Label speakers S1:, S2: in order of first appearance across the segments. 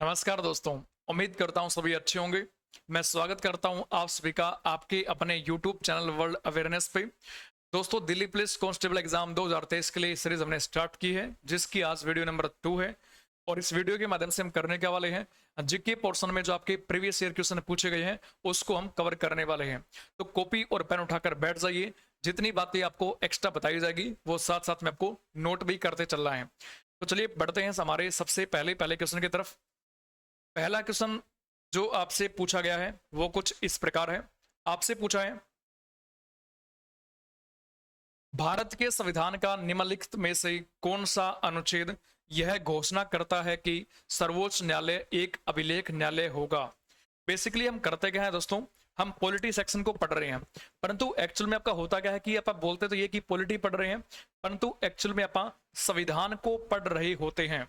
S1: नमस्कार दोस्तों। उम्मीद करता हूँ सभी अच्छे होंगे। मैं स्वागत करता हूँ आप सभी का आपके अपने YouTube चैनल वर्ल्ड अवेयरनेस पे। दोस्तों, दिल्ली पुलिस कांस्टेबल एग्जाम 2023 के लिए सीरीज हमने स्टार्ट की है, जिसकी आज वीडियो नंबर 2 है। और इस वीडियो के माध्यम से हम करने के वाले हैं जीके पोर्शन में जो आपके प्रीवियस ईयर क्वेश्चन पूछे गए हैं उसको हम कवर करने वाले हैं। तो कॉपी और पेन उठाकर बैठ जाइए। जितनी बातें आपको एक्स्ट्रा बताई जाएगी वो साथ साथ में आपको नोट भी करते चल रहा है। तो चलिए बढ़ते हैं हमारे सबसे पहले क्वेश्चन की तरफ। पहला क्वेश्चन जो आपसे पूछा गया है वो कुछ इस प्रकार है। आपसे पूछा है, भारत के संविधान का निम्नलिखित में से कौन सा अनुच्छेद यह घोषणा करता है कि सर्वोच्च न्यायालय एक अभिलेख न्यायालय होगा। बेसिकली हम करते क्या है दोस्तों, हम पॉलिटी सेक्शन को पढ़ रहे हैं, परंतु एक्चुअल में आपका होता क्या है कि आप बोलते तो ये कि पॉलिटी पढ़ रहे हैं, परंतु एक्चुअल में आप संविधान को पढ़ रहे होते हैं।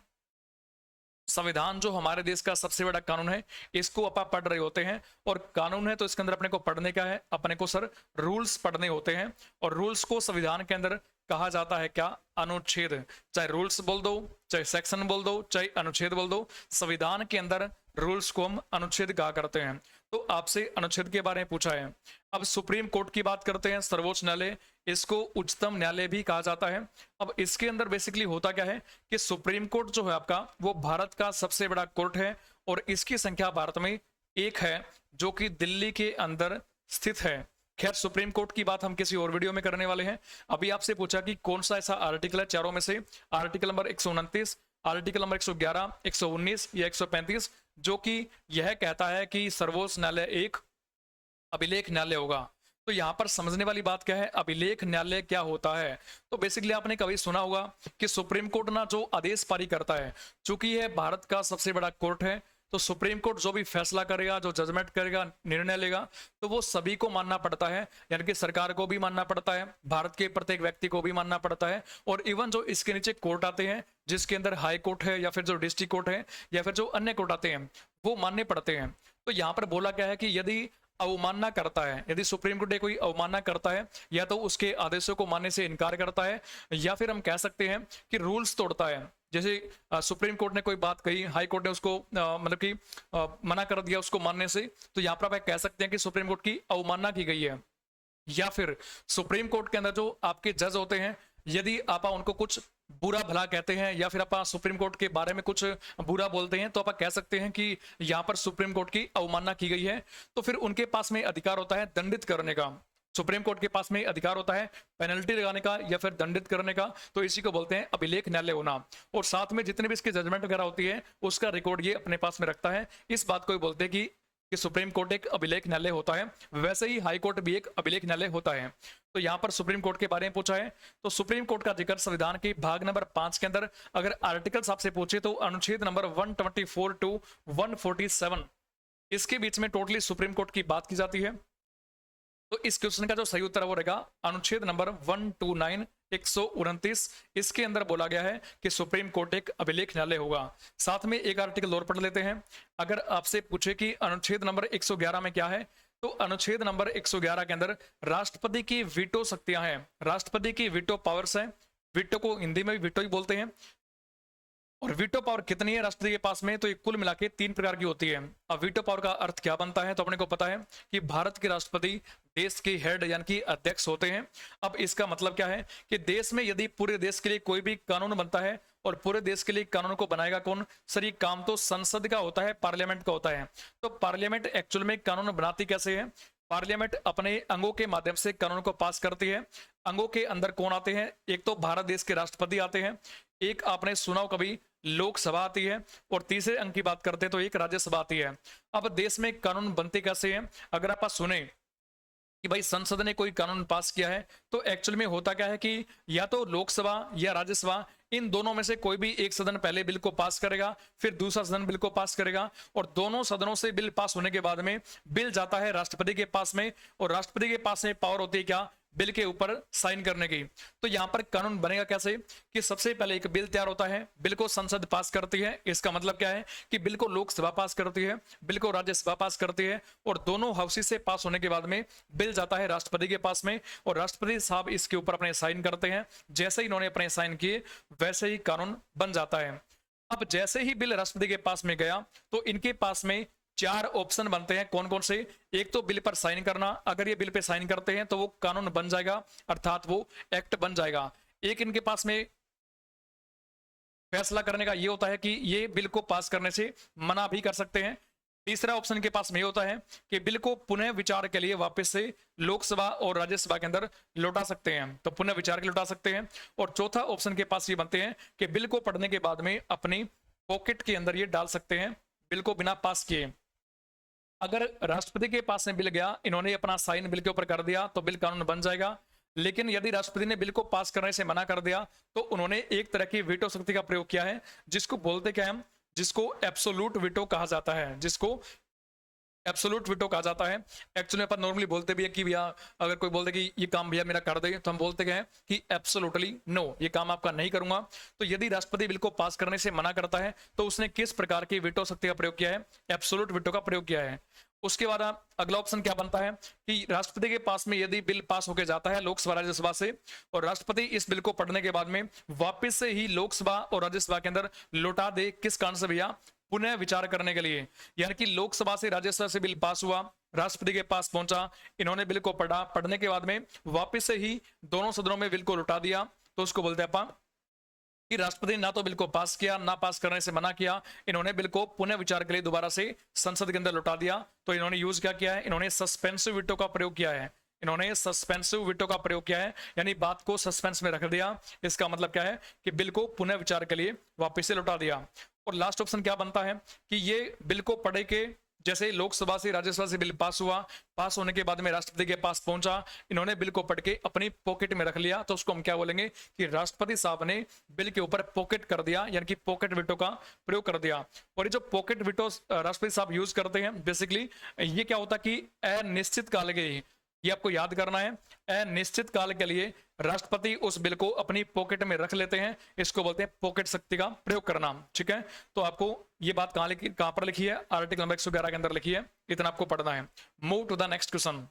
S1: संविधान जो हमारे देश का सबसे बड़ा कानून है, इसको आप पढ़ रहे होते हैं। और कानून है तो इसके अंदर अपने को पढ़ने का है, अपने को सर रूल्स पढ़ने होते हैं। और रूल्स को संविधान के अंदर कहा जाता है क्या? अनुच्छेद। चाहे रूल्स बोल दो, चाहे सेक्शन बोल दो, चाहे अनुच्छेद बोल दो, संविधान के अंदर रूल्स को हम अनुच्छेद कहा करते हैं। तो आपसे अनुच्छेद के बारे में पूछा है। अब सुप्रीम कोर्ट की बात करते हैं, सर्वोच्च न्यायालय, इसको उच्चतम न्यायालय भी कहा जाता है। अब इसके अंदर बेसिकली होता क्या है कि सुप्रीम कोर्ट जो है आपका वो भारत का सबसे बड़ा कोर्ट है और इसकी संख्या भारत में एक है, जो कि दिल्ली के अंदर स्थित है। खैर, सुप्रीम कोर्ट की बात हम किसी और वीडियो में करने वाले हैं। अभी आपसे पूछा कि कौन सा ऐसा आर्टिकल है चारों में से, आर्टिकल नंबर 129, आर्टिकल नंबर 111, 119 या 135, जो कि यह कहता है कि सर्वोच्च न्यायालय एक अभिलेख न्यायालय होगा। तो यहां पर समझने वाली बात क्या है, अभिलेख न्यायालय क्या होता है? तो बेसिकली आपने कभी सुना होगा कि सुप्रीम कोर्ट ना जो आदेश पारित करता है, चूंकि यह भारत का सबसे बड़ा कोर्ट है, तो सुप्रीम कोर्ट जो भी फैसला करेगा, जो जजमेंट करेगा, निर्णय लेगा, तो वो सभी को मानना पड़ता है। यानी कि सरकार को भी मानना पड़ता है, भारत के प्रत्येक व्यक्ति को भी मानना पड़ता है। और इवन जो इसके नीचे कोर्ट आते हैं, जिसके अंदर हाई कोर्ट है या फिर जो डिस्ट्रिक्ट कोर्ट है या फिर जो अन्य कोर्ट आते हैं, वो मानने पड़ते हैं। तो यहाँ पर बोला गया है कि यदि अवमानना करता है, यदि सुप्रीम कोर्ट कोई अवमानना करता है, या तो उसके आदेशों को मानने से इनकार करता है, या फिर हम कह सकते हैं कि रूल्स तोड़ता है। जैसे सुप्रीम कोर्ट ने कोई बात कही, हाई कोर्ट ने उसको मतलब कि मना कर दिया उसको मानने से, तो यहाँ पर आप कह सकते हैं कि सुप्रीम कोर्ट की अवमानना की गई है। या फिर सुप्रीम कोर्ट के अंदर जो आपके जज होते हैं, यदि आप उनको कुछ बुरा भला कहते हैं या फिर आप सुप्रीम कोर्ट के बारे में कुछ बुरा बोलते हैं, तो आप कह सकते हैं कि यहां पर सुप्रीम कोर्ट की अवमानना की गई है। तो फिर उनके पास में अधिकार होता है दंडित करने का। सुप्रीम कोर्ट के पास में अधिकार होता है पेनल्टी लगाने का या फिर दंडित करने का। तो इसी को बोलते हैं अभिलेख न्यायालय होना। और साथ में जितने भी इसकी जजमेंट वगैरह होती है उसका रिकॉर्ड ये अपने पास में रखता है। इस बात को बोलते हैं कि सुप्रीम कोर्ट एक अभिलेख न्यायालय होता है, वैसे ही हाई कोर्ट भी एक अभिलेख न्यायालय होता है। तो यहाँ पर सुप्रीम कोर्ट के बारे में पूछा है, तो सुप्रीम कोर्ट का जिक्र संविधान के भाग नंबर 5 के अंदर अगर आर्टिकल्स आपसे पूछे तो अनुच्छेद नंबर 124 टू 147, इसके बीच में टोटली सुप्रीम कोर्ट की बात की जाती है। तो इस क्वेश्चन का जो सही उत्तर है वो रहेगा अनुच्छेद नंबर 129, 129। इसके अंदर बोला गया है कि सुप्रीम कोर्ट एक अभिलेख न्यायालय होगा। साथ में एक आर्टिकल और पढ़ लेते हैं। अगर आपसे पूछे कि अनुच्छेद नंबर 111 में क्या है, तो अनुच्छेद नंबर 111 के अंदर राष्ट्रपति की वीटो शक्तियां हैं, राष्ट्रपति की वीटो पावर्स है। वीटो को हिंदी में भी वीटो ही बोलते हैं। और वीटो पावर कितनी है राष्ट्रपति के पास में, तो ये कुल मिला के 3 प्रकार की होती है। अब वीटो पावर का अर्थ क्या बनता है, तो अपने को पता है कि भारत के राष्ट्रपति देश के हेड यानी कि अध्यक्ष होते हैं। अब इसका मतलब क्या है कि देश में यदि पूरे देश के लिए कोई भी कानून बनता है, और पूरे देश के लिए कानून को बनाएगा कौन? सर, ये काम तो संसद का होता है, पार्लियामेंट का होता है। तो पार्लियामेंट एक्चुअल में कानून बनाती कैसे है? पार्लियामेंट अपने अंगों के माध्यम से कानून को पास करती है। अंगों के अंदर कौन आते हैं? एक तो भारत देश के राष्ट्रपति आते हैं, एक आपने सुना हो कभी लोकसभा आती है, और तीसरे अंक की बात करते हैं तो एक राज्यसभा आती है। अब देश में कानून बनते कैसे हैं? अगर आप सुने कि भाई संसद ने कोई कानून पास किया है, तो एक्चुअल में होता क्या है कि या तो लोकसभा या राज्यसभा, इन दोनों में से कोई भी एक सदन पहले बिल को पास करेगा, फिर दूसरा सदन बिल को पास करेगा, और दोनों सदनों से बिल पास होने के बाद में बिल जाता है राष्ट्रपति के पास में, और राष्ट्रपति के पास में पावर होती है क्या? बिल के ऊपर साइन करने की। तो यहां पर कानून बनेगा कैसे कि सबसे पहले एक बिल तैयार होता है, बिल को संसद पास करती है। इसका मतलब क्या है कि बिल को लोकसभा पास करती है, बिल को राज्यसभा पास करती है, और दोनों हाउसेस से पास होने के बाद में बिल जाता है राष्ट्रपति के पास में, और राष्ट्रपति साहब इसके ऊपर अपने साइन करते हैं। जैसे ही इन्होंने अपने साइन किए वैसे ही कानून बन जाता है। अब जैसे ही बिल राष्ट्रपति के पास में गया तो इनके पास में 4 ऑप्शन बनते हैं। कौन कौन से? एक तो बिल पर साइन करना, अगर ये बिल पे साइन करते हैं तो वो कानून बन जाएगा, अर्थात वो एक्ट बन जाएगा। एक इनके पास में फैसला करने का ये होता है कि ये बिल को पास करने से मना भी कर सकते हैं। तीसरा ऑप्शन के पास में ये होता है कि बिल को पुनः विचार के लिए वापस से लोकसभा और राज्यसभा के अंदर लौटा सकते हैं, तो पुनः विचार के लौटा सकते हैं। और चौथा ऑप्शन के पास ये बनते हैं कि बिल को पढ़ने के बाद में अपनी पॉकेट के अंदर ये डाल सकते हैं बिल को बिना पास किए। अगर राष्ट्रपति के पास में बिल गया, इन्होंने अपना साइन बिल के ऊपर कर दिया तो बिल कानून बन जाएगा। लेकिन यदि राष्ट्रपति ने बिल को पास करने से मना कर दिया तो उन्होंने एक तरह की वीटो शक्ति का प्रयोग किया है, जिसको बोलते क्या है, जिसको एब्सोल्यूट वीटो कहा जाता है, जिसको एब्सोल्यूट वीटो कहा जाता है। एक्चुअली अपन नॉर्मली बोलते भी है कि भैया अगर कोई बोलते कि ये काम भैया मेरा कर दे, तो हम बोलते क्या है कि एब्सोल्युटली नो, ये काम आपका नहीं करूंगा। तो यदि राष्ट्रपति बिल को पास करने से मना करता है तो उसने किस प्रकार की वीटो शक्ति का प्रयोग किया है? एब्सोल्यूट वीटो का प्रयोग किया है। उसके बाद अगला ऑप्शन क्या बनता है कि राष्ट्रपति के पास में यदि बिल पास होकर जाता है लोकसभा राज्यसभा से, और राष्ट्रपति इस बिल को पढ़ने के बाद में वापस से ही लोकसभा और राज्यसभा के अंदर लौटा दे, किस कारण से भैया? पुनः विचार करने के लिए। यानी कि लोकसभा से राज्यसभा से बिल पास हुआ, राष्ट्रपति के पास पहुंचा, इन्होंने बिल को पढ़ा, पढ़ने के बाद में वापस से ही दोनों सदनों में बिल को लौटा दिया, तो उसको बोलते हैं अपन कि राष्ट्रपति ना तो बिल को पास किया, ना पास करने से मना किया, इन्होंने बिल को पुनः विचार के लिए दोबारा से संसद के अंदर लौटा दिया। तो इन्होंने यूज क्या किया है? इन्होंने सस्पेंसिव वीटो का प्रयोग किया है। इन्होंने सस्पेंसिव वीटो का प्रयोग किया है, यानी बात को सस्पेंस में रख दिया। इसका मतलब क्या है कि बिल को पुनः विचार के लिए वापस से लौटा दिया। और लास्ट ऑप्शन क्या बनता है कि ये बिल को पढ़े के जैसे लोकसभा से राज्यसभा से बिल पास हुआ, पास होने के बाद में राष्ट्रपति के पास पहुंचा, इन्होंने बिल को पढ़ के अपनी पॉकेट में रख लिया, तो उसको हम क्या बोलेंगे कि राष्ट्रपति साहब ने बिल के ऊपर पॉकेट कर दिया, यानी कि पॉकेट वीटो का प्रयोग कर दिया। और ये जो पॉकेट वीटो राष्ट्रपति साहब यूज करते हैं, बेसिकली ये क्या होता है कि अनिश्चित काल के लिए, ये आपको याद करना है, अनिश्चित काल के लिए राष्ट्रपति उस बिल को अपनी पॉकेट में रख लेते हैं। इसको बोलते हैं पॉकेट शक्ति का प्रयोग करना। ठीक है, तो आपको ये बात कहां पर लिखी है? आर्टिकल नंबर 111 के अंदर लिखी है, इतना आपको पढ़ना है। Move to the next question.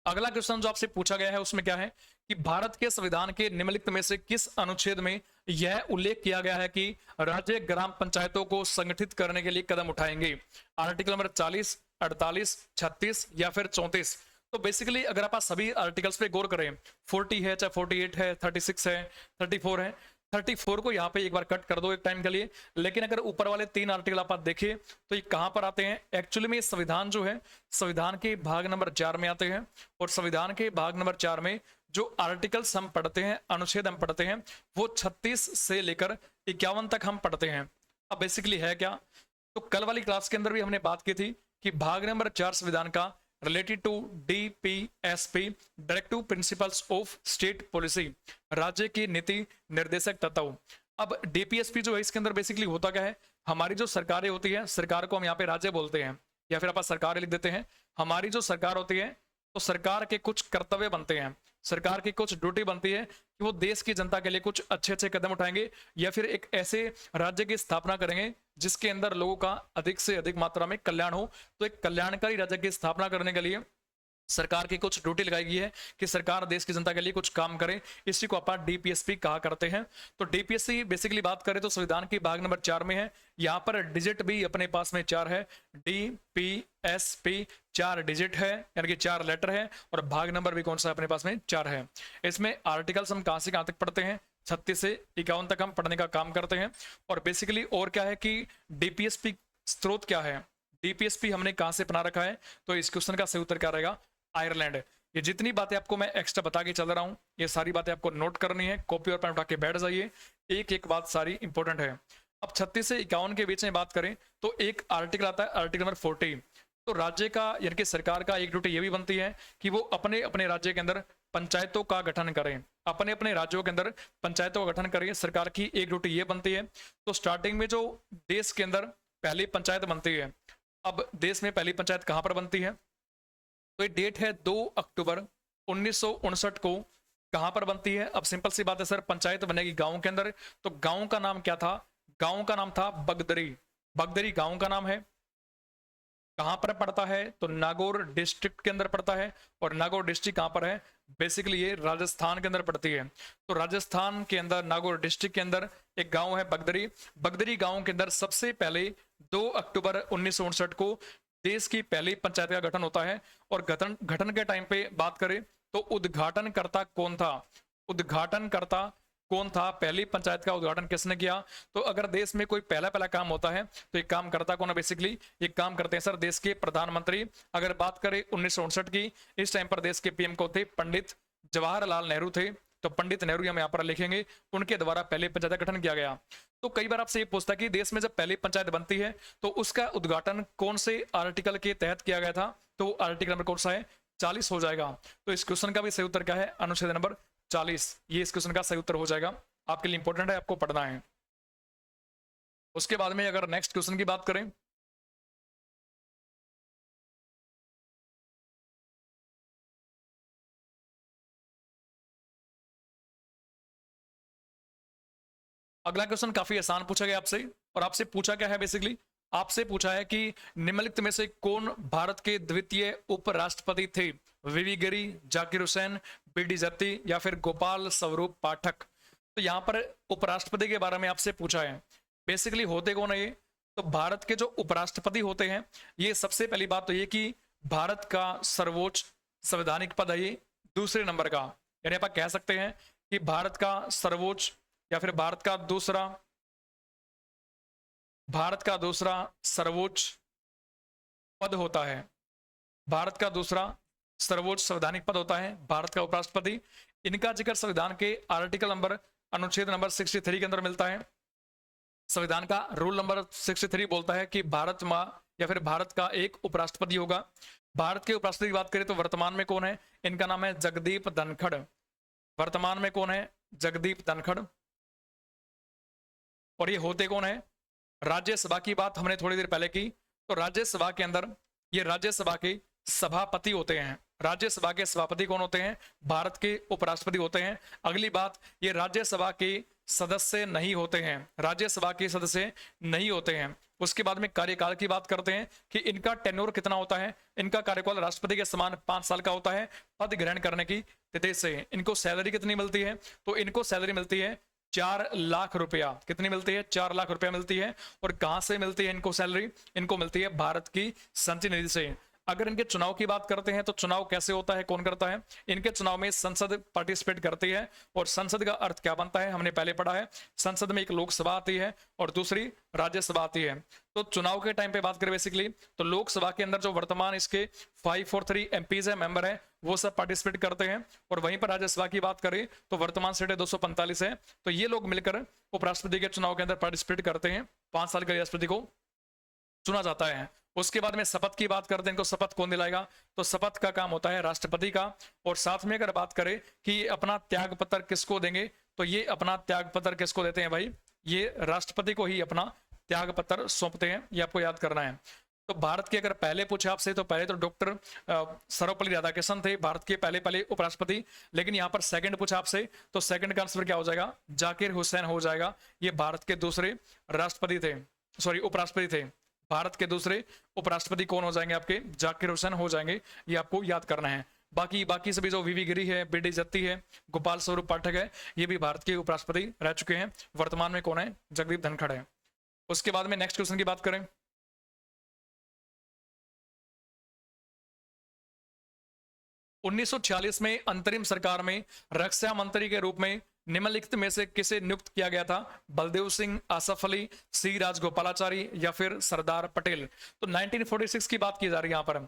S1: अगला क्वेश्चन जो आपसे पूछा गया है उसमें क्या है कि भारत के संविधान के निम्नलिखित में से किस अनुच्छेद में यह उल्लेख किया गया है कि राज्य ग्राम पंचायतों को संगठित करने के लिए कदम उठाएंगे? आर्टिकल नंबर 40, 48, 36 या फिर 34? तो बेसिकली अगर आप सभी आर्टिकल्स पे गौर करें, 40 है, चाहे 48 है, 36 है, 34 है, 34 को यहाँ पे एक बार कट कर दो एक टाइम के लिए। लेकिन अगर ऊपर वाले 3 आर्टिकल आप देखें तो ये कहां पर आते हैं? एक्चुअली में संविधान जो है, संविधान के भाग नंबर 4 में आते हैं। और संविधान के भाग नंबर 4 में जो आर्टिकल्स हम पढ़ते हैं, अनुच्छेद हम पढ़ते हैं, वो 36 से लेकर 51 तक हम पढ़ते हैं। अब बेसिकली है क्या, तो कल वाली क्लास के अंदर भी हमने बात की थी कि भाग नंबर 4 संविधान का related to DPSP, directive principles of state policy, राज्य की नीति निर्देशक तत्व। अब डीपीएसपी जो है इसके अंदर बेसिकली होता क्या है, हमारी जो सरकारें होती है, सरकार को हम यहाँ पे राज्य बोलते हैं या फिर आप सरकार लिख देते हैं। हमारी जो सरकार होती है तो सरकार के कुछ कर्तव्य बनते हैं, सरकार की कुछ ड्यूटी बनती है कि वो देश की जनता के लिए कुछ अच्छे अच्छे कदम उठाएंगे या फिर एक ऐसे राज्य की स्थापना करेंगे जिसके अंदर लोगों का अधिक से अधिक मात्रा में कल्याण हो। तो एक कल्याणकारी राज्य की स्थापना करने के लिए सरकार की कुछ ड्यूटी लगाई गई है कि सरकार देश की जनता के लिए कुछ काम करे। इसी को अपन डीपीएसपी कहा करते हैं। तो डीपीएसपी बेसिकली बात करें तो संविधान की भाग नंबर 4 में है। यहाँ पर डिजिट भी अपने पास में 4 है, डीपीएसपी 4 डिजिट है, यानी कि 4 लेटर है। और भाग नंबर भी कौन सा अपने पास में? 4 है। इसमें आर्टिकल्स हम कहां से कहां तक पढ़ते हैं? 36 से 51 तक हम पढ़ने का काम करते हैं। और बेसिकली और क्या है कि डीपीएसपी स्रोत क्या है, डीपीएसपी हमने कहां से बना रखा है? तो इस क्वेश्चन का सही उत्तर क्या रहेगा? आयरलैंड। ये जितनी बातें आपको मैं एक्स्ट्रा बता के चल रहा हूं, ये सारी बातें आपको नोट करनी है, कॉपी और पेन उठा के बैठ जाइए, एक एक बात सारी इंपॉर्टेंट है। अब 36 से 51 के बीच में बात करें तो एक आर्टिकल आता है, आर्टिकल नंबर 40। तो राज्य का यानी कि सरकार का एक ड्यूटी ये भी बनती है कि वो अपने अपने राज्य के अंदर पंचायतों का गठन करें, अपने अपने राज्यों के अंदर पंचायतों का गठन करें। सरकार की एक ड्यूटी ये बनती है। तो स्टार्टिंग में जो देश के अंदर पहली पंचायत बनती है, अब देश में पहली पंचायत कहां पर बनती है? तो ये डेट है 2 अक्टूबर 1959 को। कहां पर बनती है? अब सिंपल सी बात है सर, पंचायत बनेगी गांव के अंदर। तो गांव का नाम क्या था? गांव का नाम था बगदरी। बगदरी गांव का नाम है। कहां पर पड़ता है? तो नागौर डिस्ट्रिक्ट के अंदर पड़ता है। और नागौर डिस्ट्रिक्ट कहां पर है? बेसिकली ये राजस्थान के अंदर पड़ती है। तो राजस्थान के अंदर नागौर डिस्ट्रिक्ट के अंदर एक गांव है बगदरी। बगदरी गांव के अंदर सबसे पहले 2 अक्टूबर 1959 को देश की पहली पंचायत का गठन होता है। और गठन गठन के टाइम पे बात करें तो उद्घाटनकर्ता कौन था? उद्घाटनकर्ता कौन था? पहली पंचायत का उद्घाटन किसने किया? तो अगर देश में कोई पहला पहला काम होता है तो एक काम करता कौन है? बेसिकली ये काम करते हैं सर देश के प्रधानमंत्री। अगर बात करें 1959 की, इस टाइम पर देश के पीएम को थे पंडित जवाहरलाल नेहरू थे। तो पंडित नेहरू हम यहाँ पर लिखेंगे, उनके द्वारा पहले पंचायत का गठन किया गया। तो कई बार आपसे ये पूछता है कि देश में जब पहली पंचायत बनती है तो उसका उद्घाटन कौन से आर्टिकल के तहत किया गया था? तो आर्टिकल नंबर कौन सा है? 40 हो जाएगा। तो इस क्वेश्चन का भी सही उत्तर क्या है? अनुच्छेद नंबर 40। ये इस क्वेश्चन का सही उत्तर हो जाएगा। आपके लिए इंपॉर्टेंट है, आपको पढ़ना है। उसके बाद में अगर नेक्स्ट क्वेश्चन की बात करें, अगला क्वेश्चन काफी आसान पूछा गया आपसे। और आपसे पूछा क्या है? बेसिकली आपसे पूछा है कि निम्नलिखित में से कौन भारत के द्वितीय उपराष्ट्रपति थे? वीवी गिरी, जाकिर हुसैन, बीडी जत्ती या फिर गोपाल स्वरूप पाठक? तो यहां पर उपराष्ट्रपति के बारे में आपसे पूछा है। बेसिकली होते कौन है ये? तो भारत के जो उपराष्ट्रपति होते हैं, ये सबसे पहली बात तो ये कि भारत का सर्वोच्च संवैधानिक पद है ये दूसरे नंबर का। यानी आप कह सकते हैं कि भारत का सर्वोच्च या फिर भारत का दूसरा सर्वोच्च पद होता है। भारत का दूसरा सर्वोच्च संवैधानिक पद होता है भारत का उपराष्ट्रपति। इनका जिक्र संविधान के आर्टिकल नंबर अनुच्छेद नंबर 63 के अंदर मिलता है। संविधान का रूल नंबर 63 बोलता है कि भारत माँ या फिर भारत का एक उपराष्ट्रपति होगा। भारत के उपराष्ट्रपति की बात करें तो वर्तमान में कौन है? इनका नाम है जगदीप धनखड़। वर्तमान में कौन है? जगदीप धनखड़। और ये होते कौन है? राज्यसभा की बात हमने थोड़ी देर पहले की, तो राज्यसभा के अंदर ये राज्यसभा के सभापति होते हैं। राज्यसभा के सभापति कौन होते हैं? भारत के उपराष्ट्रपति होते हैं। अगली बात, ये राज्यसभा के सदस्य नहीं होते हैं। राज्यसभा के सदस्य नहीं होते हैं। उसके बाद में कार्यकाल की बात करते हैं कि इनका टेन्योर कितना होता है। इनका कार्यकाल राष्ट्रपति के समान 5 साल का होता है। पद ग्रहण करने की तिथि से इनको सैलरी कितनी मिलती है? तो इनको सैलरी मिलती है 4 लाख रुपया। कितनी मिलती है? 4 लाख रुपया मिलती है। और कहां से मिलती है इनको सैलरी? इनको मिलती है भारत की संचय निधि से। अगर इनके चुनाव की बात करते हैं तो चुनाव कैसे होता है, कौन करता है? इनके चुनाव में संसद पार्टिसिपेट करती है। और संसद का अर्थ क्या बनता है? हमने पहले पढ़ा है। संसद में एक लोकसभा आती है और दूसरी राज्यसभा आती है। तो चुनाव के टाइम पे बात करें बेसिकली, तो लोकसभा के अंदर जो वर्तमान इसके 543 एमपीज है, मेंबर है, वो सब पार्टिसिपेट करते हैं। और वहीं पर राज्यसभा की बात करें तो वर्तमान सीटें 245 है। तो ये लोग मिलकर उपराष्ट्रपति के चुनाव के अंदर पार्टिसिपेट करते हैं। 5 साल के राष्ट्रपति को चुना जाता है। उसके बाद में शपथ की बात करते हैं, इनको शपथ कौन दिलाएगा? तो शपथ का काम होता है राष्ट्रपति का। और साथ में अगर बात करें कि अपना त्याग पत्र किसको देंगे, तो ये अपना त्याग पत्र किसको देते हैं भाई? ये राष्ट्रपति को ही अपना त्याग पत्र सौंपते हैं। ये आपको याद करना है। तो भारत के अगर पहले पूछे आपसे तो पहले तो डॉक्टर सर्वपल्ली राधाकृष्णन थे भारत के पहले उपराष्ट्रपति। लेकिन यहाँ पर सेकंड पूछा आपसे तो सेकंड का आंसर क्या हो जाएगा? जाकिर हुसैन हो जाएगा। ये भारत के दूसरे राष्ट्रपति थे, सॉरी उपराष्ट्रपति थे। भारत के दूसरे उपराष्ट्रपति कौन हो जाएंगे? आपके जाकिर हुसैन हो जाएंगे। ये आपको याद करना है। बाकी सभी जो वीवी गिरी है, बीडी जत्ती है, गोपाल स्वरूप पाठक है, ये भी भारत के उपराष्ट्रपति रह चुके हैं। वर्तमान में कौन है? जगदीप धनखड़ है। उसके बाद में नेक्स्ट क्वेश्चन की बात करें, 1946 में अंतरिम सरकार में रक्षा मंत्री के रूप में निम्नलिखित में से किसे नियुक्त किया गया था? बलदेव सिंह, आसफ अली, सी राजगोपालाचारी या फिर सरदार पटेल? तो 1946 की बात की जा रही है यहां पर।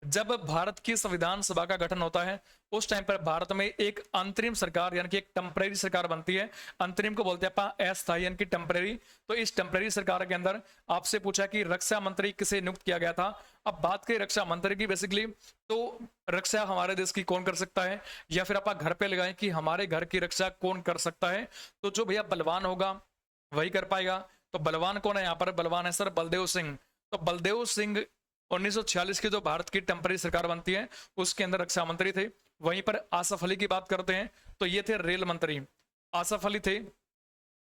S1: जब भारत की संविधान सभा का गठन होता है उस टाइम पर भारत में एक अंतरिम सरकार यानी कि एक टेम्परेरी सरकार बनती है। अंतरिम को बोलते हैं अस्थायी यानी कि टेम्परेरी। तो इस टेम्परेरी सरकार के अंदर आपसे पूछा कि रक्षा मंत्री किसे नियुक्त किया गया था। अब बात करें रक्षा मंत्री की बेसिकली, तो रक्षा हमारे देश की कौन कर सकता है? या फिर आप घर पे लगाएं कि हमारे घर की रक्षा कौन कर सकता है? तो जो भैया बलवान होगा वही कर पाएगा। तो बलवान कौन है यहाँ पर? बलवान है सर बलदेव सिंह। तो बलदेव सिंह 1946 की जो भारत की टेम्पररी सरकार बनती है उसके अंदर रक्षा मंत्री थे। वहीं पर आसफ अली की बात करते हैं तो ये थे रेल मंत्री। आसफ अली थे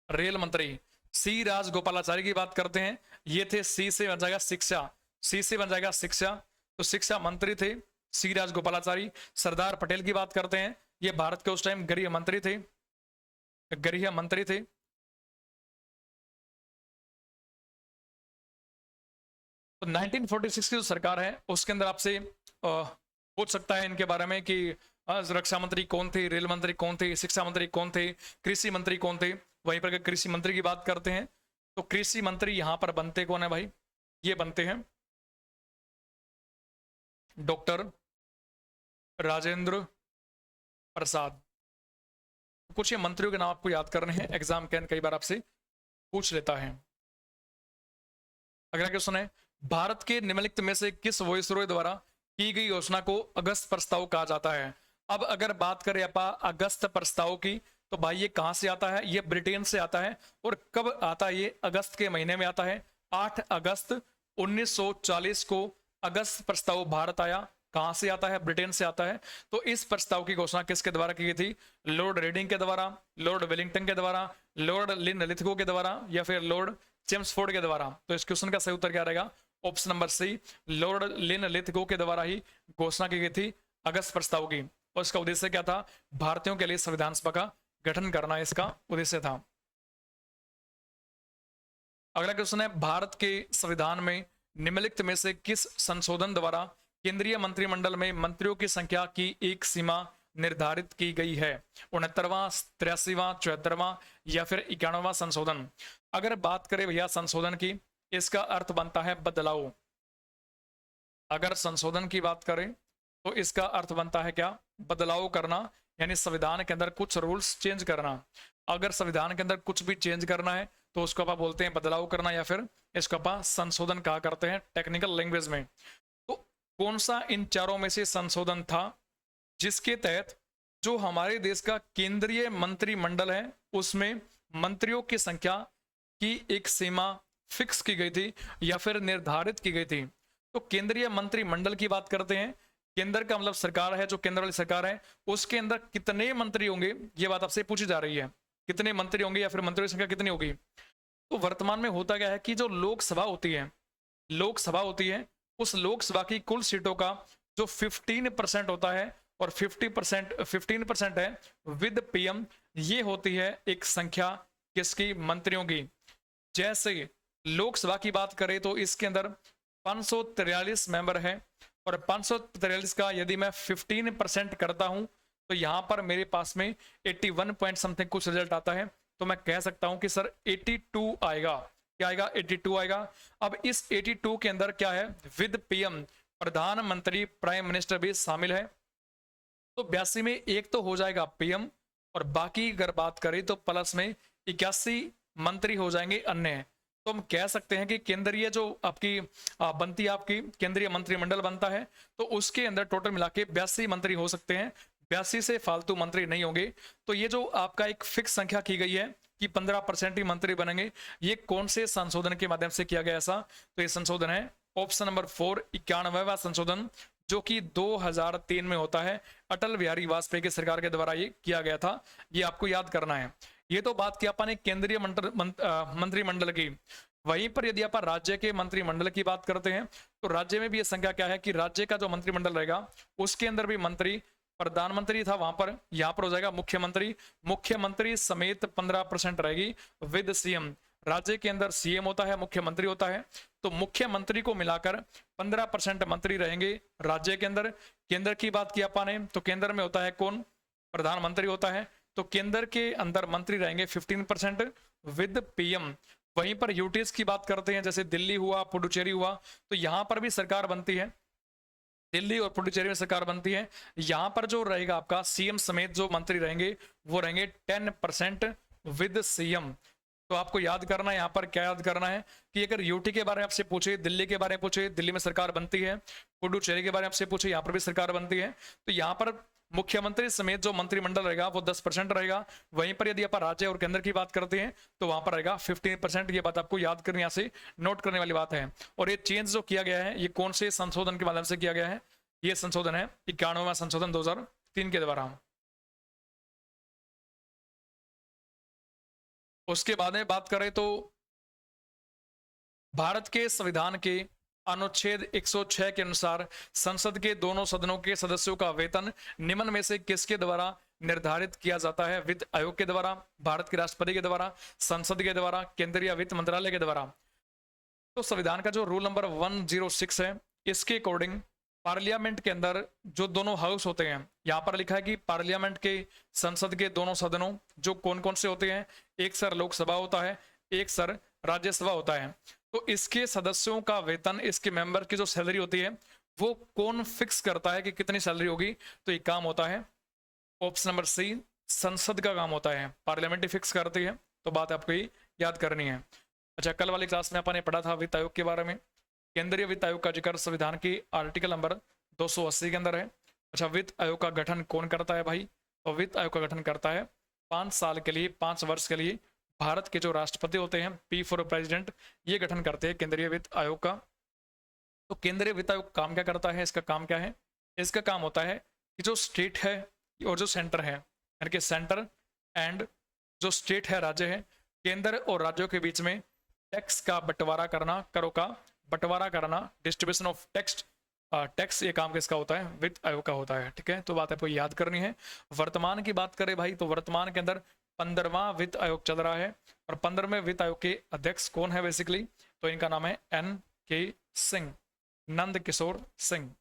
S1: रेल मंत्री। सी राजगोपालाचारी की बात करते हैं, ये थे सी से बन जाएगा शिक्षा। सी से बन जाएगा शिक्षा, तो शिक्षा मंत्री थे सी राजगोपालाचारी। सरदार पटेल की बात करते हैं, ये भारत के उस टाइम गृह मंत्री थे, गृह मंत्री थे। तो 1946 की जो सरकार है उसके अंदर आपसे पूछ सकता है इनके बारे में कि रक्षा मंत्री कौन थे, रेल मंत्री कौन थे, शिक्षा मंत्री कौन थे, कृषि मंत्री कौन थे। वहीं पर अगर कृषि मंत्री की बात करते हैं तो कृषि मंत्री यहां पर बनते कौन है भाई, ये बनते हैं डॉक्टर राजेंद्र प्रसाद। कुछ ये मंत्रियों के नाम आपको याद करने हैं, एग्जाम कैन कई बार आपसे पूछ लेता है। अगला क्वेश्चन है, भारत के निम्नलिखित में से किस वॉइसरॉय द्वारा की गई योजना को अगस्त प्रस्ताव कहा जाता है। अब अगर बात करें आप अगस्त प्रस्ताव की, तो भाई ये कहां से आता है, ये ब्रिटेन से आता है। और कब आता है, ये अगस्त के महीने में आता है। 8 अगस्त 1940 को अगस्त प्रस्ताव भारत आया। कहां से आता है, ब्रिटेन से आता है। तो इस प्रस्ताव की घोषणा किसके द्वारा की गई थी, लॉर्ड रेडिंग के द्वारा, लॉर्ड वेलिंगटन के द्वारा, लॉर्ड लिन लिथगो के द्वारा, या फिर लॉर्ड चेम्सफोर्ड के द्वारा। तो इस क्वेश्चन का सही उत्तर क्या रहेगा, ऑप्शन नंबर सी, लॉर्ड लिन लिथगो के द्वारा ही घोषणा की गई थी अगस्त प्रस्ताव की। और इसका उद्देश्य क्या था, भारतीयों के लिए संविधान सभा का गठन करना इसका उद्देश्य था। अगला क्वेश्चन है, भारत के संविधान में निम्नलिखित में से किस संशोधन द्वारा केंद्रीय मंत्रिमंडल में मंत्रियों की संख्या की एक सीमा निर्धारित की गई है। 69वां, 83वां, 74वां या फिर 91वां संशोधन। अगर बात करें भैया संशोधन की, इसका अर्थ बनता है बदलाव। अगर संशोधन की बात करें तो इसका अर्थ बनता है क्या, बदलाव करना, यानी संविधान के अंदर कुछ रूल्स चेंज करना। अगर संविधान के अंदर कुछ भी चेंज करना है तो उसको आप बोलते हैं बदलाव करना, या फिर इसको आप संशोधन कहा करते हैं टेक्निकल लैंग्वेज में। तो कौन सा इन चारों में से संशोधन था जिसके तहत जो हमारे देश का केंद्रीय मंत्रिमंडल है उसमें मंत्रियों की संख्या की एक सीमा फिक्स की गई थी या फिर निर्धारित की गई थी। तो केंद्रीय मंत्रिमंडल की बात करते हैं, केंद्र का मतलब सरकार है, जो केंद्र वाली सरकार है उसके अंदर कितने मंत्री होंगे, ये बात आपसे पूछी जा रही है, कितने मंत्री होंगे या फिर मंत्रियों की संख्या कितनी होगी। तो वर्तमान में होता क्या है कि जो लोकसभा होती है, लोकसभा होती है, उस लोकसभा की कुल सीटों का जो 15% होता है और 15% है विद पीएम, ये होती है एक संख्या किसकी, मंत्रियों की। जैसे लोकसभा की बात करें तो इसके अंदर 543 मेंबर है, और 543 का यदि मैं 15% करता हूं तो यहां पर मेरे पास में 81 पॉइंट समथिंग कुछ रिजल्ट आता है। तो मैं कह सकता हूं कि सर 82 आएगा। क्या आएगा, 82 आएगा। अब इस 82 के अंदर क्या है, विद पीएम, प्रधानमंत्री, प्राइम मिनिस्टर भी शामिल है। तो 82 में एक तो हो जाएगा पीएम, और बाकी अगर बात करें तो प्लस में 81 मंत्री हो जाएंगे अन्य। तो हम कह सकते हैं कि केंद्रीय जो आपकी बनती है, आपकी केंद्रीय मंत्रिमंडल बनता है, तो उसके अंदर टोटल मिला के 82 मंत्री हो सकते हैं, 82 से फालतू मंत्री नहीं होंगे। तो ये जो आपका एक फिक्स संख्या की गई है कि 15% ही मंत्री बनेंगे, ये कौन से संशोधन के माध्यम से किया गया ऐसा, तो ये संशोधन है ऑप्शन नंबर 4, 91वां संशोधन, जो कि 2003 में होता है, अटल बिहारी वाजपेयी की सरकार के द्वारा ये किया गया था। ये आपको याद करना है। ये तो बात की अपन केंद्रीय मंत्रिमंडल की। वहीं पर यदि आप राज्य के मंत्रिमंडल की बात करते हैं तो राज्य में भी ये संख्या क्या है कि राज्य का जो मंत्रिमंडल रहेगा उसके अंदर भी मंत्री, प्रधानमंत्री था वहां पर, यहां पर हो जाएगा मुख्यमंत्री, मुख्यमंत्री समेत 15% रहेगी विद सीएम। राज्य के अंदर सीएम होता है, मुख्यमंत्री होता है, तो मुख्यमंत्री को मिलाकर 15% मंत्री रहेंगे राज्य के अंदर। केंद्र की बात की आपने तो केंद्र में होता है कौन, प्रधानमंत्री होता है, तो केंद्र के अंदर मंत्री रहेंगे 15% विद पीएम। वहीं पर यूटीज की बात करते हैं, जैसे दिल्ली हुआ, पुडुचेरी हुआ, तो यहां पर भी सरकार बनती है, दिल्ली और पुडुचेरी में सरकार बनती है। यहां पर जो रहेगा आपका सीएम समेत जो मंत्री रहेंगे वो रहेंगे 10% विद सीएम। तो आपको याद करना है यहाँ पर क्या याद करना है कि अगर यूटी के बारे में आपसे पूछे, दिल्ली के बारे में पूछे, दिल्ली में सरकार बनती है, पुडुचेरी के बारे में आपसे पूछे, यहाँ पर भी सरकार बनती है, तो यहाँ पर मुख्यमंत्री समेत जो मंत्रिमंडल रहेगा वो 10% रहेगा। वहीं पर यदि आप राज्य और केंद्र की बात करते हैं तो वहां पर रहेगा 15%। ये बात आपको याद करनी, यहाँ से नोट करने वाली बात है। और ये चेंज जो किया गया है ये कौन से संशोधन के माध्यम से किया गया है, ये संशोधन है 91वां संशोधन 2003 के द्वारा। उसके बाद में बात करें तो भारत के संविधान के अनुच्छेद 106 के अनुसार संसद के दोनों सदनों के सदस्यों का वेतन निम्न में से किसके द्वारा निर्धारित किया जाता है? वित्त आयोग के द्वारा, भारत के राष्ट्रपति के द्वारा, संसद के द्वारा, केंद्रीय वित्त मंत्रालय के द्वारा। तो संविधान का जो रूल नंबर 106 है, इसके अकॉर्डिंग पार्लियामेंट के अंदर जो दोनों हाउस होते हैं, यहां पर लिखा है कि पार्लियामेंट के संसद के दोनों सदनों जो कौन कौन से होते हैं, एक सर लोकसभा होता है, एक सर राज्यसभा होता है। तो इसके सदस्यों का वेतन, इसके मेंबर की जो सैलरी होती है, वो कौन फिक्स करता है कि कितनी सैलरी होगी? तो ये काम होता है ऑप्शन नंबर सी, संसद का काम होता है, पार्लियामेंट ही फिक्स करती है। तो बात आपको ये याद करनी है। अच्छा, कल वाली क्लास में अपन ने पढ़ा था वित्त आयोग के बारे में। केंद्रीय वित्त आयोग का जिक्र संविधान की आर्टिकल नंबर 280 के अंदर है। अच्छा, वित्त आयोग का गठन कौन करता है भाई? तो वित्त आयोग का गठन करता है 5 साल के लिए, 5 वर्ष के लिए भारत के जो राष्ट्रपति होते हैं, पी फॉर प्रेसिडेंट, ये गठन करते हैं केंद्रीय वित्त आयोग का। तो केंद्रीय वित्त आयोग काम क्या करता है? इसका काम क्या है? इसका काम होता है कि जो स्टेट है और जो सेंटर है, यानी कि सेंटर एंड जो स्टेट है, राज्य है, केंद्र और राज्यों के बीच में टैक्स का बंटवारा करना, करों का बंटवारा करना, डिस्ट्रीब्यूशन ऑफ टैक्स, ये काम किसका होता है? वित्त आयोग का होता है। ठीक है, तो बात आपको याद करनी है। वर्तमान की बात करें भाई, तो वर्तमान के अंदर 15वां वित्त आयोग चल रहा है। और 15वें वित्त आयोग के अध्यक्ष कौन है बेसिकली? तो इनका नाम है NK Singh, Nand Kishore Singh.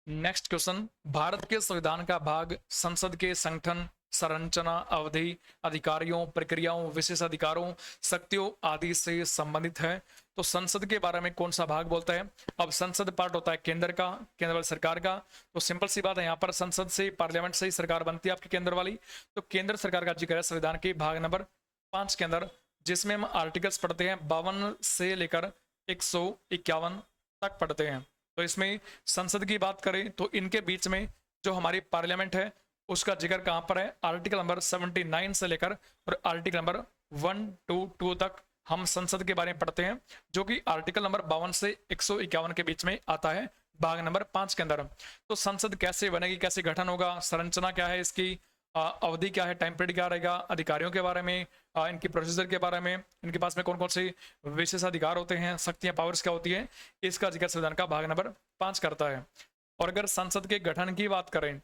S1: Next question, Bharat के संविधान का भाग संसद के संगठन, संरचना, अवधि, अधिकारियों, प्रक्रियाओं, विशेष अधिकारों, शक्तियों आदि से संबंधित है। तो संसद के बारे में कौन सा भाग बोलता है? अब संसद पार्ट होता है केंद्र का, केंद्र वाली सरकार का। तो सिंपल सी बात है, यहाँ पर संसद से, पार्लियामेंट से ही सरकार बनती है आपकी केंद्र वाली। तो केंद्र सरकार का जिक्र है संविधान के भाग नंबर 5 के अंदर, जिसमें हम आर्टिकल्स पढ़ते हैं 52 से लेकर 151 तक पढ़ते हैं। तो इसमें संसद की बात करें तो इनके बीच में जो हमारी पार्लियामेंट है, उसका जिक्र कहां पर है? आर्टिकल नंबर 79 से लेकर और आर्टिकल नंबर 122 तक हम संसद के बारे में पढ़ते हैं, जो कि आर्टिकल नंबर 52 से 151 के बीच में आता है भाग नंबर 5 के अंदर। तो संसद कैसे बनेगी, कैसे गठन होगा, संरचना क्या है इसकी, अवधि क्या है, टाइम पीरियड क्या रहेगा, अधिकारियों के बारे में, इनकी प्रोसीजर के बारे में, इनके पास में कौन कौन से विशेष अधिकार होते हैं, शक्तियां, पावर्स क्या होती है, इसका जिक्र संविधान का भाग नंबर 5 करता है। और अगर संसद के गठन की बात करें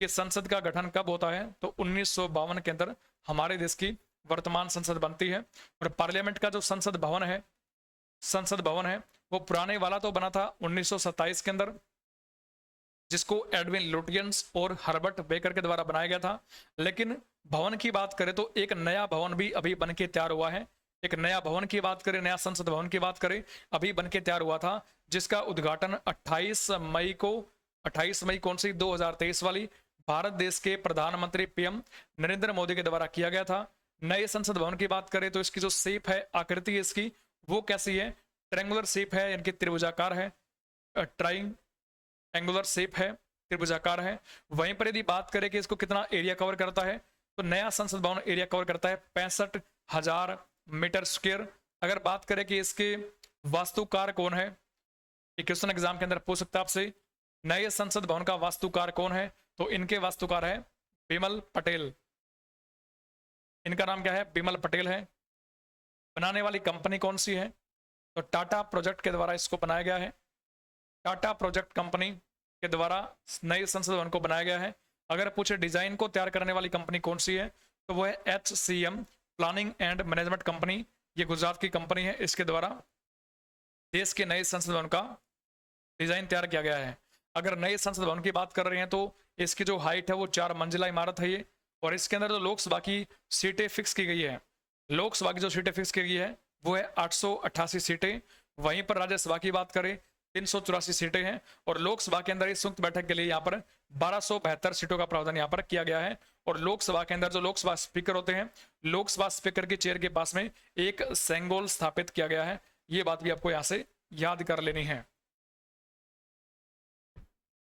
S1: कि संसद का गठन कब होता है, तो 1952 के अंदर हमारे देश की वर्तमान संसद बनती है। और पार्लियामेंट का जो संसद भवन है वो पुराने वाला तो बना था 1927 के अंदर, जिसको एडविन लुटियंस और हर्बर्ट बेकर के द्वारा बनाया गया था। लेकिन भवन की बात करें तो एक नया भवन भी अभी बन के तैयार हुआ है। एक नया भवन की बात करें, नया संसद भवन की बात करें, अभी बन के तैयार हुआ था, जिसका उद्घाटन 28 मई कौन सी 2023 वाली भारत देश के प्रधानमंत्री PM नरेंद्र मोदी के द्वारा किया गया था। नए संसद भवन की बात करें तो इसकी जो शेप है, आकृति इसकी, वो कैसी है? ट्रायंगुलर शेप है, यानी कि त्रिभुजाकार है, ट्रायंगुलर शेप है, त्रिभुजाकार है। वहीं पर यदि बात करें कि इसको कितना एरिया कवर करता है, तो नया संसद भवन एरिया कवर करता है 65,000 मीटर स्क्वायर। अगर बात करें कि इसके वास्तुकार कौन है, एक क्वेश्चन एग्जाम के अंदर पूछ सकता है आपसे, नए संसद भवन का वास्तुकार कौन है? तो इनके वास्तुकार है बिमल पटेल। इनका नाम क्या है? बिमल पटेल है। बनाने वाली कंपनी कौन सी है? तो टाटा प्रोजेक्ट के द्वारा इसको बनाया गया है। टाटा प्रोजेक्ट कंपनी के द्वारा नए संसद भवन को बनाया गया है। अगर पूछे डिजाइन को तैयार करने वाली कंपनी कौन सी है, तो वो है HCM planning and management company. ये गुजरात की कंपनी है, इसके द्वारा देश के नए संसद भवन का डिजाइन तैयार किया गया है। अगर नए संसद भवन की बात कर रहे हैं तो इसकी जो हाइट है वो 4 मंजिला इमारत है ये, और इसके अंदर जो लोकसभा की सीटें फिक्स की गई है, लोकसभा की जो सीटें फिक्स की गई है वो है 888 सीटें। वहीं पर राज्यसभा की बात करें 384 सीटें हैं, और लोकसभा के अंदर इस संयुक्त बैठक के लिए यहाँ पर 1272 सीटों का प्रावधान यहाँ पर किया गया है। और लोकसभा के अंदर जो लोकसभा स्पीकर होते हैं, लोकसभा स्पीकर की चेयर के पास में एक सेंगोल स्थापित किया गया है। ये बात भी आपको यहाँ से याद कर लेनी है।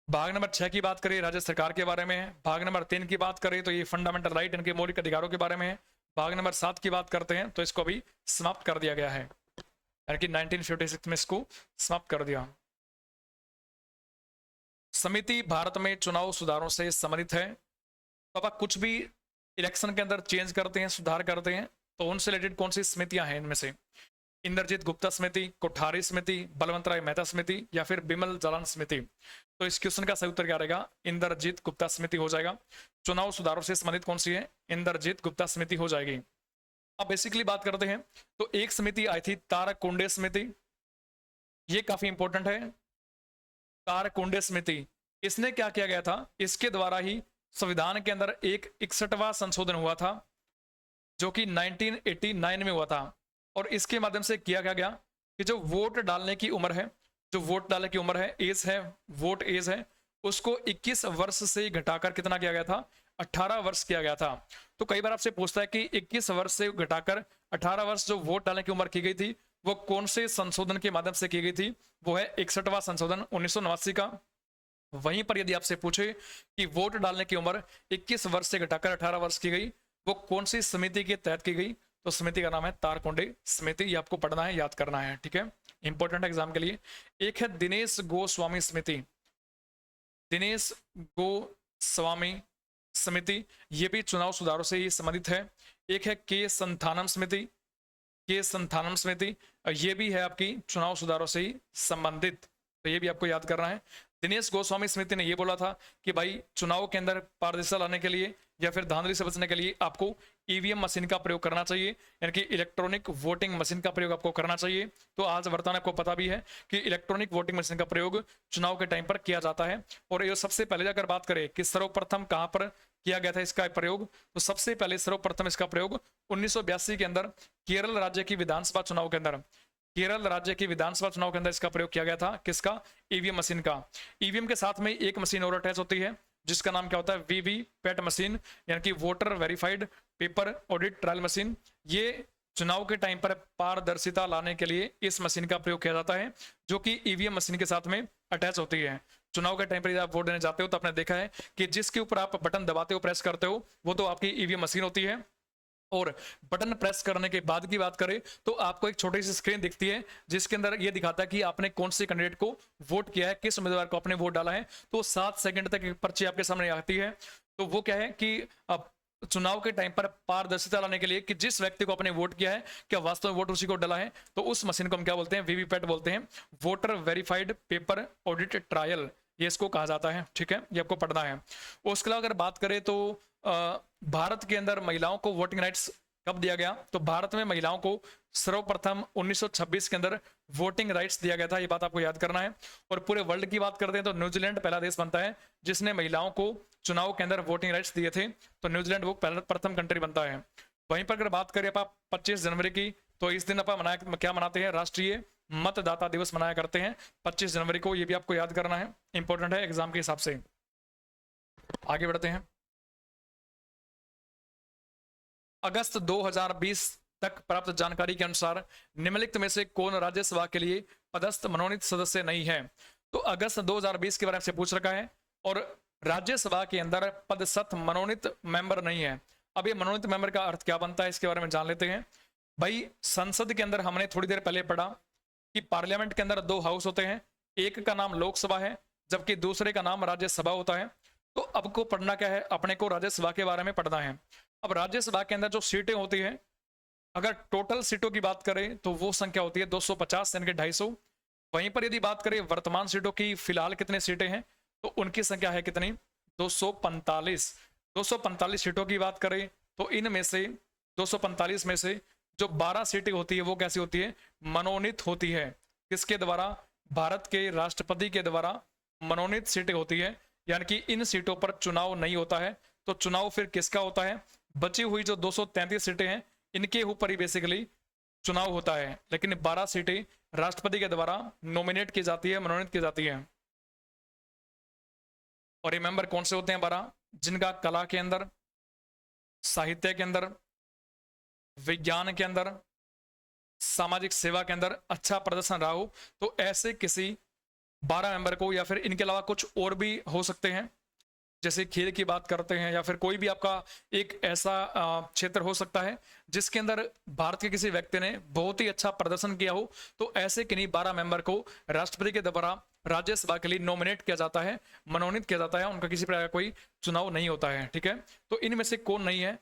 S1: भाग नंबर 6 की बात करें, राज्य सरकार के बारे में है। भाग नंबर 3 की बात करें तो ये फंडामेंटल राइट, इनके मौलिक अधिकारों के बारे में है। भाग नंबर 7 की बात करते हैं तो इसको अभी समाप्त कर दिया गया है, यानी कि 1956 में इसको समाप्त कर दिया। समिति भारत में चुनाव सुधारों से संबंधित है। तो अब कुछ भी इलेक्शन के अंदर चेंज करते हैं, सुधार करते हैं, तो उनसे रिलेटेड कौन सी समितियां हैं इनमें से? इंद्रजीत गुप्ता समिति, कोठारी समिति, बलवंत राय मेहता समिति या फिर बिमल जालान समिति। तो इस क्वेश्चन का सही उत्तर क्या रहेगा? इंद्रजीत गुप्ता समिति हो जाएगा। चुनाव सुधारों से संबंधित कौन सी है? इंद्रजीत गुप्ता समिति हो जाएगी। अब बेसिकली बात करते हैं तो एक समिति आई थी तारकुंडे समिति, ये काफी इंपॉर्टेंट है। तारकुंडे समिति, इसने क्या किया गया था? इसके द्वारा ही संविधान के अंदर एक 61वां संशोधन हुआ था जो कि 1989 में हुआ था। और इसके माध्यम से किया गया कि जो वोट डालने की उम्र है, जो वोट डालने की उम्र है, एज है, वोट एज है, उसको 21 वर्ष से घटाकर कितना किया गया था? 18 वर्ष किया गया था। तो कई बार आपसे पूछता है कि 21 वर्ष से घटाकर 18 वर्ष जो वोट डालने की उम्र की गई थी वो कौन से संशोधन के माध्यम से की गई थी? वो है 61वां संशोधन 1989 का। वहीं पर यदि आपसे पूछे कि वोट डालने की उम्र 21 वर्ष से घटाकर 18 वर्ष की गई, वो कौन सी समिति के तहत की गई? तो समिति का नाम है तारकुंडे समिति। ये आपको पढ़ना है, याद करना है, ठीक है, इंपॉर्टेंट एग्जाम के लिए। एक है दिनेश गोस्वामी समिति, दिनेश गोस्वामी समिति, ये भी चुनाव सुधारों से ही संबंधित है। एक है के संथानम समिति, के संथानम समिति, ये भी है आपकी चुनाव सुधारों से ही संबंधित, तो ये भी आपको याद करना है। दिनेश गोस्वामी समिति ने यह बोला था कि भाई चुनाव के अंदर पारदर्शिता लाने के लिए या फिर धांधली से बचने के लिए आपको ईवीएम मशीन का प्रयोग करना चाहिए, यानी कि इलेक्ट्रॉनिक वोटिंग मशीन का प्रयोग आपको करना चाहिए। तो आज वर्तमान आपको पता भी है कि इलेक्ट्रॉनिक वोटिंग मशीन का प्रयोग चुनाव के टाइम पर किया जाता है। और ये सबसे पहले अगर बात करें कि सर्वप्रथम कहां पर किया गया था इसका प्रयोग, तो सबसे पहले सर्वप्रथम इसका प्रयोग 1982 के अंदर केरल राज्य की विधानसभा चुनाव के अंदर, केरल राज्य की विधानसभा चुनाव के अंदर इसका प्रयोग किया गया था। किसका? ईवीएम मशीन का। ईवीएम के साथ में एक मशीन और अटैच होती है जिसका नाम क्या होता है? वीवी पैट मशीन, यानी कि voter verified paper audit trial machine. ये चुनाव के टाइम पर पारदर्शिता लाने के लिए इस मशीन का प्रयोग किया जाता है जो कि ईवीएम मशीन के साथ में अटैच होती है। चुनाव के टाइम पर आप वोट देने जाते हो तो आपने देखा है कि जिसके ऊपर आप बटन दबाते हो, प्रेस करते हो, वो तो आपकी ईवीएम मशीन होती है। और बटन प्रेस करने के बाद की बात करें तो आपको एक छोटी सी स्क्रीन दिखती है जिसके अंदर ये दिखाता है कि आपने कौन से कैंडिडेट को वोट किया है, किस उम्मीदवार को आपने वोट डाला है। तो 7 सेकंड तक एक पर्ची आपके सामने आती है। तो वो क्या है कि चुनाव के टाइम पर पारदर्शिता लाने के लिए कि जिस व्यक्ति को आपने वोट किया है क्या वास्तव में वोट उसी को डाला है, तो उस मशीन को हम क्या बोलते हैं? वीवीपैट बोलते हैं, voter verified paper audit trial, ये इसको कहा जाता है, ठीक है, ये आपको पढ़ना है। उसके अलावा अगर बात करें तो भारत के अंदर महिलाओं को वोटिंग राइट्स कब दिया गया? तो भारत में महिलाओं को सर्वप्रथम 1926 के अंदर वोटिंग राइट्स दिया गया था, ये बात आपको याद करना है। और पूरे वर्ल्ड की बात करते हैं तो न्यूजीलैंड पहला देश बनता है जिसने महिलाओं को चुनाव के अंदर वोटिंग राइट्स दिए थे, तो न्यूजीलैंड वो प्रथम कंट्री बनता है। वहीं पर अगर बात करें आप 25 जनवरी की, तो इस दिन आप क्या मनाते हैं? राष्ट्रीय मतदाता दिवस मनाया करते हैं 25 जनवरी को, ये भी आपको याद करना है, इंपॉर्टेंट है एग्जाम के हिसाब से। आगे बढ़ते हैं। अगस्त 2020 तक प्राप्त जानकारी के अनुसार निम्नलिखित में से कौन राज्यसभा के लिए पदस्थ मनोनीत सदस्य नहीं है? तो अगस्त 2020 के बारे में से पूछ रखा है और राज्यसभा के अंदर पदस्थ मनोनीत मेंबर नहीं है। अब ये मनोनीत मेंबर का अर्थ क्या बनता है इसके बारे में जान लेते हैं। भाई संसद के अंदर हमने थोड़ी देर पहले पढ़ा कि पार्लियामेंट के अंदर 2 हाउस होते हैं, एक का नाम लोकसभा है जबकि दूसरे का नाम राज्यसभा होता है। तो अब को पढ़ना क्या है? अपने को राज्यसभा के बारे में पढ़ना है। अब राज्यसभा के अंदर जो सीटें होती हैं, अगर टोटल सीटों की बात करें तो वो संख्या होती है 250 यानी कि 250। वहीं पर यदि बात करें वर्तमान सीटों की फिलहाल कितने सीटें हैं तो उनकी संख्या है कितनी? 245। 245 सीटों की बात करें तो इनमें से 245 में से जो 12 सीटें होती है वो कैसी होती है? मनोनीत होती है। किसके द्वारा? भारत के राष्ट्रपति के द्वारा मनोनीत सीटें होती है, यानी कि इन सीटों पर चुनाव नहीं होता है। तो चुनाव फिर किसका होता है? बची हुई जो 233 सीटें हैं इनके ऊपर ही बेसिकली चुनाव होता है, लेकिन 12 सीटें राष्ट्रपति के द्वारा नॉमिनेट की जाती है, मनोनीत की जाती है। और ये मेंबर कौन से होते हैं? 12, जिनका कला के अंदर, साहित्य के अंदर, विज्ञान के अंदर, सामाजिक सेवा के अंदर अच्छा प्रदर्शन रहा हो। तो ऐसे किसी 12 मेंबर को, या फिर इनके अलावा कुछ और भी हो सकते हैं, जैसे खेल की बात करते हैं या फिर कोई भी आपका एक ऐसा क्षेत्र हो सकता है जिसके अंदर भारत के किसी व्यक्ति ने बहुत ही अच्छा प्रदर्शन किया हो। तो ऐसे किन्हीं 12 मेंबर को राष्ट्रपति के द्वारा राज्यसभा के लिए नॉमिनेट किया जाता है, मनोनीत किया जाता है। उनका किसी प्रकार का कोई चुनाव नहीं होता है, ठीक है। तो इनमें से कौन नहीं है?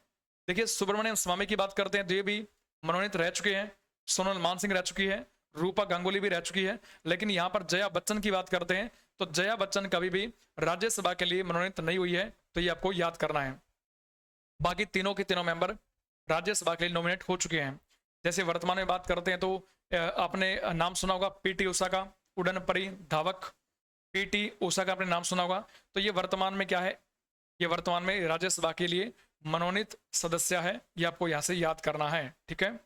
S1: देखिए सुब्रमण्यम स्वामी की बात करते हैं तो ये भी मनोनीत रह चुके हैं। सोनल मान सिंह रह चुकी है, रूपा गांगुली भी रह चुकी है। लेकिन यहाँ पर जया बच्चन की बात करते हैं तो जया बच्चन कभी भी राज्यसभा के लिए मनोनीत नहीं हुई है, तो ये आपको याद करना है। बाकी तीनों के तीनों मेंबर राज्यसभा के लिए नॉमिनेट हो चुके हैं। जैसे वर्तमान में बात करते हैं तो आपने नाम सुना होगा पीटी उषा का, उड़न परी धावक पीटी उषा का आपने नाम सुना होगा। तो ये वर्तमान में क्या है, ये वर्तमान में राज्यसभा के लिए मनोनीत सदस्य है, ये आपको यहां से याद करना है, ठीक है।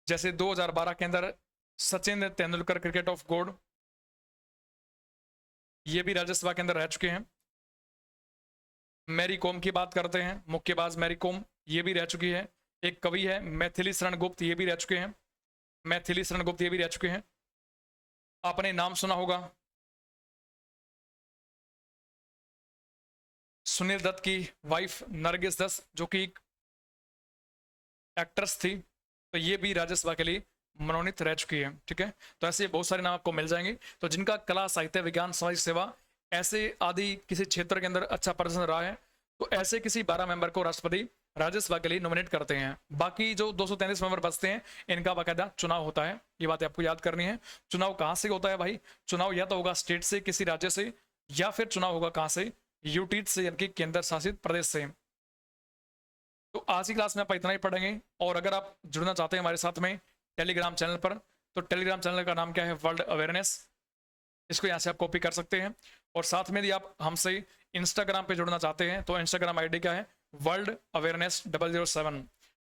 S1: जैसे 2012 के अंदर Sachin Tendulkar cricket of God, ये भी राज्यसभा के अंदर रह चुके हैं। मैरी कॉम की बात करते हैं, मुक्केबाज मैरी कॉम, ये भी रह चुकी है। एक कवि है मैथिली शरण गुप्त, ये भी रह चुके हैं। मैथिली शरण गुप्त ये भी रह चुके हैं। आपने नाम सुना होगा सुनील दत्त की वाइफ नरगिस दत्त, जो कि एक्ट्रेस थी, तो ये भी राज्यसभा के लिए मनोनीत रह चुकी है, ठीक है। तो ऐसे बहुत सारे नाम आपको मिल जाएंगे। तो जिनका कला, साहित्य, विज्ञान, सामाजिक सेवा ऐसे आदि किसी क्षेत्र के अंदर अच्छा प्रदर्शन रहा है, तो ऐसे किसी 12 मेंबर को राष्ट्रपति राज्यसभा के लिए नॉमिनेट करते हैं। बाकी जो 233 मेंबर बचते हैं, इनका बाकायदा चुनाव होता है, ये बात आपको याद करनी है। चुनाव कहां से होता है भाई? चुनाव या तो होगा स्टेट से, किसी राज्य से, या फिर चुनाव होगा कहां से? यूटी से, यानी कि केंद्र शासित प्रदेश से। तो आज की क्लास में आप इतना ही पढ़ेंगे। और अगर आप जुड़ना चाहते हैं हमारे साथ में टेलीग्राम चैनल पर, तो टेलीग्राम चैनल का नाम क्या है? World awareness. इसको यहाँ से आप कॉपी कर सकते हैं। और साथ में यदि आप हमसे इंस्टाग्राम पे जुड़ना चाहते हैं तो इंस्टाग्राम आईडी क्या है? World awareness 007।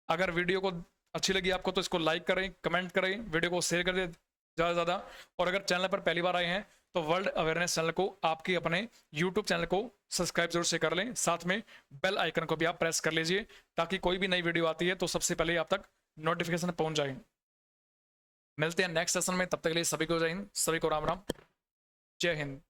S1: अगर वीडियो को अच्छी लगी आपको तो इसको लाइक करें, कमेंट करें, वीडियो को शेयर करें ज़्यादा से ज़्यादा। और अगर चैनल पर पहली बार आए हैं तो वर्ल्ड अवेयरनेस चैनल को आपके अपने यूट्यूब चैनल को सब्सक्राइब जरूर से कर लें। साथ में बेल आइकन को भी आप प्रेस कर लीजिए, ताकि कोई भी नई वीडियो आती है तो सबसे पहले आप तक नोटिफिकेशन पहुंच जाए। मिलते हैं नेक्स्ट सेशन में, तब तक के लिए सभी को जय हिंद, सभी को राम राम, जय हिंद।